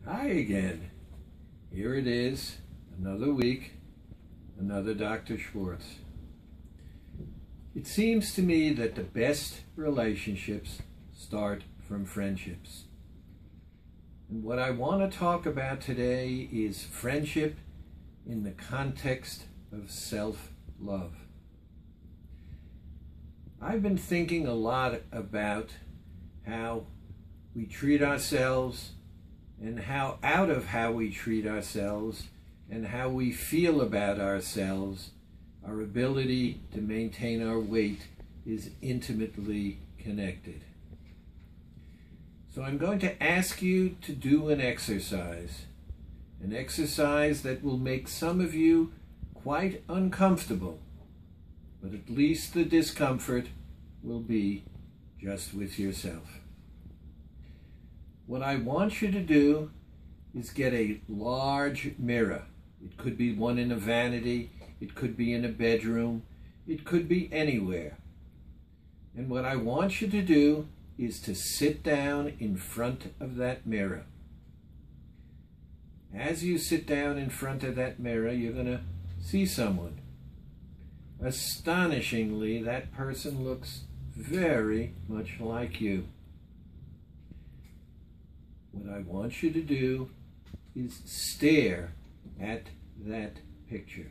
Hi again. Here it is, another week, another Dr. Schwartz. It seems to me that the best relationships start from friendships. And what I want to talk about today is friendship in the context of self-love. I've been thinking a lot about how we treat ourselves and how out of how we treat ourselves and how we feel about ourselves, our ability to maintain our weight is intimately connected. So I'm going to ask you to do an exercise that will make some of you quite uncomfortable, but at least the discomfort will be just with yourself. What I want you to do is get a large mirror. It could be one in a vanity, it could be in a bedroom, it could be anywhere. And what I want you to do is to sit down in front of that mirror. As you sit down in front of that mirror, you're going to see someone. Astonishingly, that person looks very much like you. What I want you to do is stare at that picture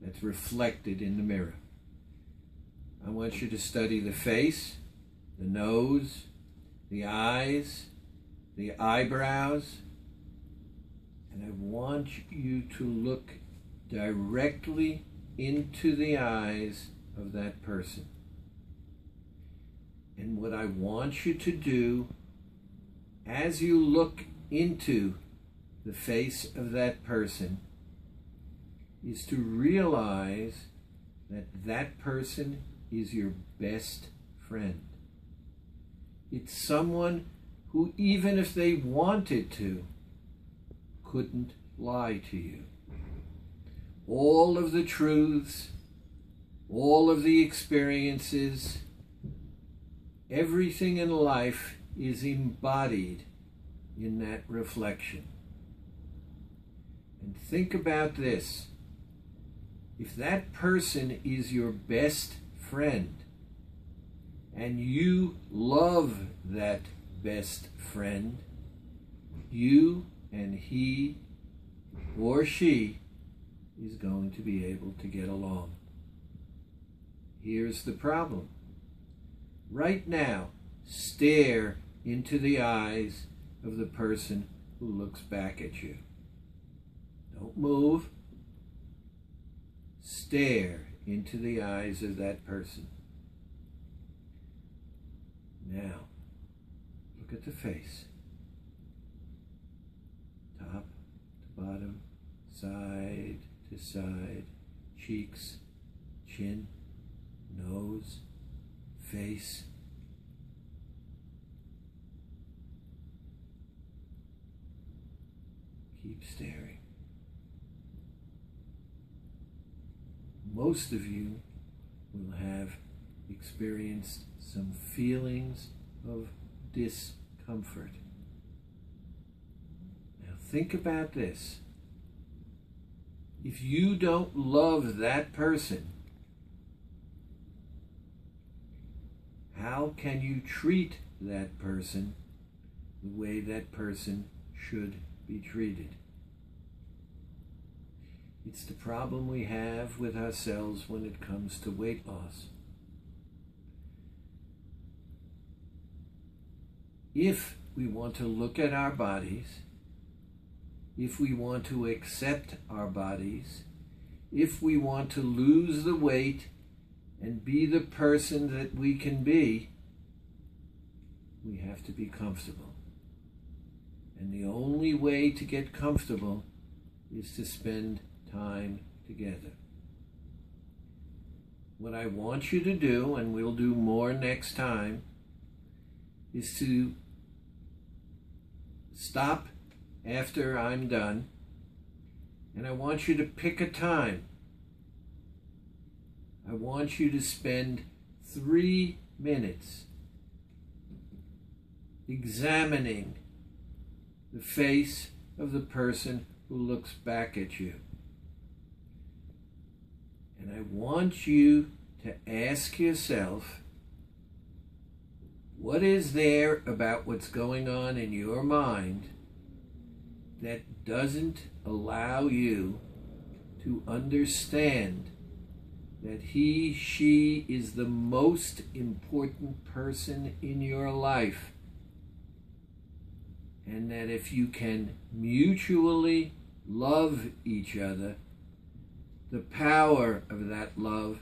that's reflected in the mirror. I want you to study the face, the nose, the eyes, the eyebrows, and I want you to look directly into the eyes of that person. And what I want you to do as you look into the face of that person is to realize that that person is your best friend. It's someone who, even if they wanted to, couldn't lie to you. All of the truths, all of the experiences, everything in life is embodied in that reflection. And think about this. If that person is your best friend, and you love that best friend, you and he or she is going to be able to get along. Here's the problem. Right now, stare into the eyes of the person who looks back at you. Don't move. Stare into the eyes of that person. Now, look at the face. Top to bottom, side to side, cheeks, chin, nose, face. Keep staring. Most of you will have experienced some feelings of discomfort. Now think about this. If you don't love that person, how can you treat that person the way that person should be treated? It's the problem we have with ourselves when it comes to weight loss. If we want to look at our bodies, if we want to accept our bodies, if we want to lose the weight and be the person that we can be, we have to be comfortable. And the only way to get comfortable is to spend time together. What I want you to do, and we'll do more next time, is to stop after I'm done, and I want you to pick a time. I want you to spend 3 minutes examining the face of the person who looks back at you. And I want you to ask yourself, what is there about what's going on in your mind that doesn't allow you to understand that he, she is the most important person in your life, and that if you can mutually love each other, the power of that love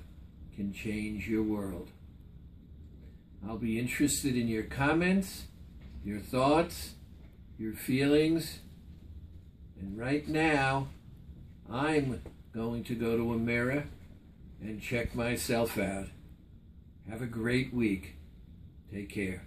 can change your world. I'll be interested in your comments, your thoughts, your feelings, and right now I'm going to go to a mirror and check myself out. Have a great week. Take care.